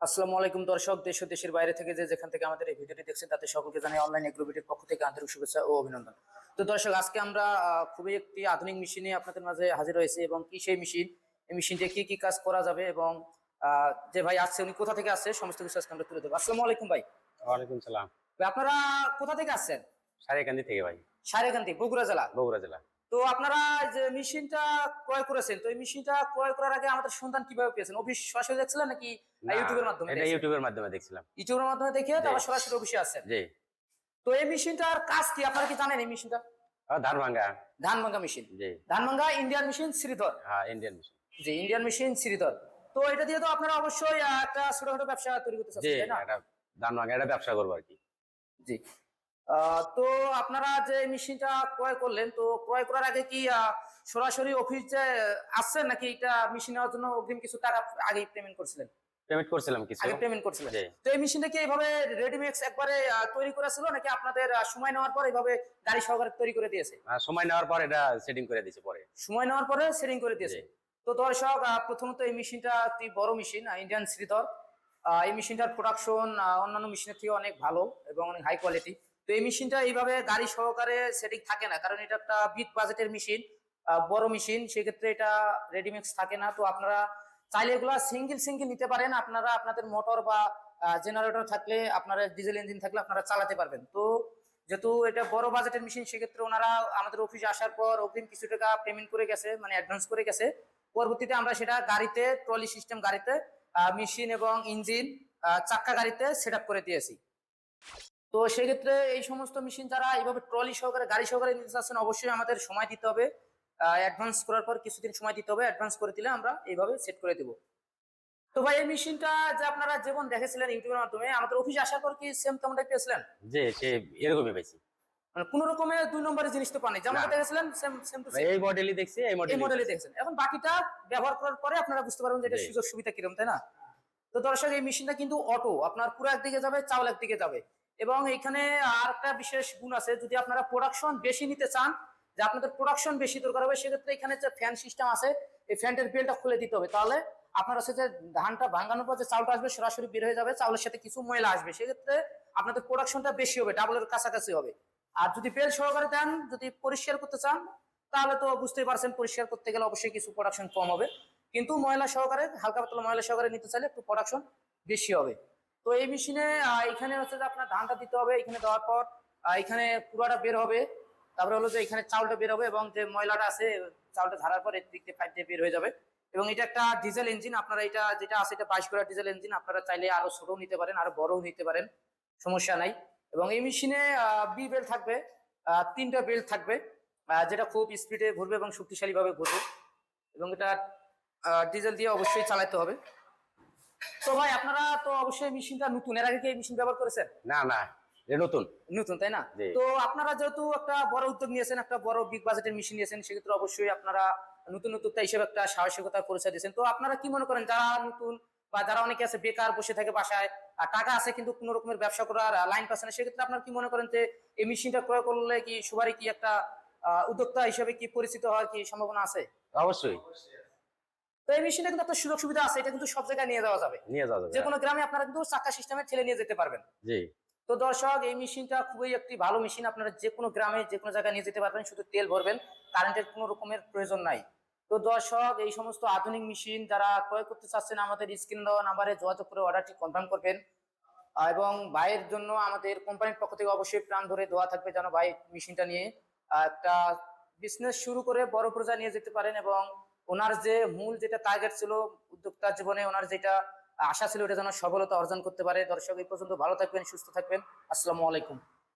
আসসালামু আলাইকুম দর্শক, দেশ ও দেশের বাইরে থেকে যেখান থেকে আমাদের এই ভিডিওটি দেখছেন তাদের সকলকে জানাই অনলাইন এগ্রোবিটির পক্ষ থেকে আন্তরিক শুভেচ্ছা ও অভিনন্দন। তো দর্শক, আজকে আমরা খুবই একটি আধুনিক মেশিনে আপনাদের মাঝে হাজির হয়েছি এবং কি সেই মেশিন, এই মেশিনটা কি কি কাজ করা যাবে এবং যে ভাই আসছে উনি কোথা থেকে আসছে সমস্ত কিছু আজকে আমরা তুলে দেবো। আসসালামু আলাইকুম ভাই। ওয়ালাইকুম সালাম। ভাই, আপনারা কোথা থেকে আসছেন? সারেকান্দি থেকে ভাই। সারেকান্দি, বগুড়া জেলা। বগুড়া জেলা। তো আপনারা যে মেশিনটা ক্রয় করেছেন, তো এই মেশিনটা ক্রয় করার আগে আমাদের সন্ধান কিভাবে পেয়েছেন? অফিস সরাসরি দেখছিলেন নাকি ইউটিউবের মাধ্যমে? এটা ইউটিউবের মাধ্যমে দেখছিলাম। ইউটিউবের মাধ্যমে দেখে তারপর সরাসরি অফিসে আসছেন? জি। তো এই মেশিনটার কাজ কি আপনারা কি জানেন? এই মেশিনটা ধান ভাঙ্গা। ধান ভাঙ্গা মেশিন। জি। ধান ভাঙ্গা ইন্ডিয়ান মেশিন শ্রীধর। হ্যাঁ, ইন্ডিয়ান মেশিন। জি, ইন্ডিয়ান মেশিন শ্রীধর। তো এটা দিয়ে তো আপনারা অবশ্যই একটা ছোটখাটো ব্যবসা তৈরি করতে চাচ্ছেন, তাই না? এটা ধান ভাঙ্গা, এটা ব্যবসা করবো আর কি। জি। তো আপনারা যে মেশিনটা ক্রয় করলেন, তো ক্রয় করার আগে কি সরাসরি অফিসে আসছেন নাকি এটা মেশিন নেওয়ার জন্য অগ্রিম কিছু টাকা আগে পেমেন্ট করছিলেন? পেমেন্ট করছিলাম কিছু। আগে পেমেন্ট করছিলেন। জি। তো এই মেশিনটা কি এইভাবে রেডিমেক্স একবারে তৈরি করা ছিল নাকি আপনাদের সময় নেওয়ার পর এইভাবে গাড়ি সহকারে তৈরি করে দিয়েছে? সময় নেওয়ার পর এটা সেটিং করে দিয়েছে পরে। সময় নেওয়ার পরে সেটিং করে দিয়েছে। জি। তো দর্শক, প্রথমত এই মেশিনটা একটি বড় মেশিন, ইন্ডিয়ান শ্রীধর। এই মেশিনটার প্রোডাকশন অন্যান্য মেশিনের থেকে অনেক ভালো এবং অনেক হাই কোয়ালিটি। তো এই মেশিনটা এইভাবে গাড়ি সহকারে সেটিং থাকে না, কারণ এটা একটা বিগ বাজেটের মেশিন, বড় মেশিন, সেক্ষেত্রে এটা রেডিমেক্স থাকে না। তো আপনারা চাইলে এগুলা সিঙ্গেল সিঙ্গেল নিতে পারেন। আপনারা আপনাদের মোটর বা জেনারেটর থাকলে, আপনারা ডিজেল ইঞ্জিন থাকলে আপনারা চালাতে পারবেন। তো যেহেতু এটা বড় বাজেটের মেশিন, সেক্ষেত্রে ওনারা আমাদের অফিসে আসার পর অগ্রিম কিছু টাকা পেমেন্ট করে গেছে, মানে অ্যাডভান্স করে গেছে। পরবর্তীতে আমরা সেটা গাড়িতে, ট্রলি সিস্টেম গাড়িতে মেশিন এবং ইঞ্জিন চাক্কা গাড়িতে সেট আপ করে দিয়েছি। তো সেক্ষেত্রে এই সমস্ত মেশিন যারা এইভাবে ট্রলি সহকারে, গাড়ি সহকারে নিতে চাচ্ছেন, অবশ্যই আমাদের সময় দিতে হবে। অ্যাডভান্স করার পর কিছুদিন সময় দিতে হবে, অ্যাডভান্স করে দিলে আমরা এইভাবে সেট করে দেবো। তো ভাই, এই মেশিনটা যে আপনারা যেমন দেখেছিলেন ইউটিউবের মাধ্যমে, আমাদের অফিসে আসার পর কি সেম তেমনটাই পেয়েছিলেন? জি, সে এরকমই পেয়েছি। মানে কোন রকমের দুই নম্বরের জিনিস তো পানি, যেমন দেখেছিলেন সেম সেম টু সেম এই মডেলই দেখছি, এই মডেলই দেখেছেন। এখন বাকিটা ব্যবহার করার পরে আপনারা বুঝতে পারবেন যে এটা সুযোগ সুবিধা কিরকম, তাই না? তো দর্শক, এই মেশিনটা কিন্তু অটো, আপনার পুরো একদিকে যাবে, চাউল একদিকে যাবে। এবং এখানে আর একটা বিশেষ গুণ আছে, যদি আপনারা প্রোডাকশন বেশি নিতে চান, যে আপনাদের প্রোডাকশন বেশি দরকার হবে, সেক্ষেত্রে এখানে যে ফ্যান সিস্টেম আছে, এই ফ্যানের বেলটা খুলে দিতে হবে। তাহলে আপনার হচ্ছে যে ধানটা ভাঙানোর পর যে চাউলটা আসবে সরাসরি বের হয়ে যাবে, চাউলের সাথে কিছু ময়লা আসবে, সেক্ষেত্রে আপনাদের প্রোডাকশনটা বেশি হবে, ডাবলের কাছাকাছি হবে। আর যদি বেল সহকারে দেন, যদি পরিষ্কার করতে চান, তাহলে তো বুঝতেই পারছেন পরিষ্কার করতে গেলে অবশ্যই কিছু প্রোডাকশন কম হবে। কিন্তু ময়লা সহকারে, হালকা পাতলা ময়লা সহকারে নিতে চাইলে একটু প্রোডাকশন বেশি হবে। তো এই মেশিনে এখানে হচ্ছে যে আপনার ধানটা দিতে হবে, এখানে দেওয়ার পর এখানে পুরাটা বের হবে, তারপরে হলো যে এখানে চাউলটা বের হবে এবং যে ময়লাটা আছে চাউলটা ঝাড়ার পর এর দিক দিয়ে পাইপ দিয়ে বের হয়ে যাবে। এবং এটা একটা ডিজেল ইঞ্জিন, আপনারা এটা যেটা আছে এটা 22 গোড়া ডিজেল ইঞ্জিন, আপনারা চাইলে আরো ছোটও নিতে পারেন, আরো বড়ও নিতে পারেন, সমস্যা নাই। এবং এই মেশিনে বি বেল্ট থাকবে, 3টা বেল্ট থাকবে, যেটা খুব স্পিডে ঘুরবে এবং শক্তিশালী ভাবে ঘুরবে। এবং এটা ডিজেল দিয়ে অবশ্যই চালাতে হবে। তো ভাই, আপনারা তো অবশ্যই মেশিনটা নতুন, এর আগে কি এই মেশিন ব্যবহার করেছেন? না না, এটা নতুন। নতুন, তাই না? তো আপনারা যেহেতু একটা বড় উদ্যোগ নিয়েছেন, একটা বড় বিগ বাজেটের মেশিন নিয়েছেন, সেক্ষেত্রে অবশ্যই আপনারা নতুন উদ্যোক্তা হিসেবে একটা সাহসিকতার পরিচয় দিয়েছেন। তো আপনারা কি মনে করেন, যারা নতুন বা যারা অনেকে আছে বেকার বসে থাকে বাসায়, টাকা আছে কিন্তু কোনো রকমের ব্যবসা করার লাইন পাচ্ছে না, সেক্ষেত্রে আপনারা কি মনে করেন যে এই মেশিনটা ক্রয় করলে কি সবারই কি একটা উদ্যোক্তা হিসেবে কি পরিচিত হওয়ার কি সম্ভাবনা আছে? অবশ্যই। তো এই মেশিনটা কিন্তু একটা সুযোগ সুবিধা আছে, এটা কিন্তু সব জায়গায় নিয়ে যাওয়া যাবে, যে কোনো গ্রামে আপনারা কিন্তু চাক্কা সিস্টেমে ঠেলে নিয়ে যেতে পারবেন। জি। তো দর্শক, এই মেশিনটা খুবই একটি ভালো মেশিন, আপনারা যে কোনো গ্রামে যে কোনো জায়গায় নিয়ে যেতে পারবেন, শুধু তেল ভরবেন, কারেন্টের কোনো রকমের প্রয়োজন নাই। তো দর্শক, এই সমস্ত আধুনিক মেশিন যারা ক্রয় করতে চাচ্ছেন, আমাদের স্ক্রিন দেওয়া নাম্বারে যোগাযোগ করে অর্ডারটি কনফার্ম করবেন। এবং ভাইয়ের জন্য আমাদের কোম্পানির পক্ষ থেকে অবশ্যই প্রাণ ধরে দোয়া থাকবে, যেন ভাই মেশিনটা নিয়ে একটা বিজনেস শুরু করে বড় পর্যায়ে নিয়ে যেতে পারেন এবং ওনার যে মূল যেটা টার্গেট ছিল উদ্যোক্তার জীবনে, ওনার যেটা আশা ছিল, এটা যেন সফলতা অর্জন করতে পারে। দর্শক, এই পর্যন্ত ভালো থাকবেন, সুস্থ থাকবেন। আসসালামু আলাইকুম।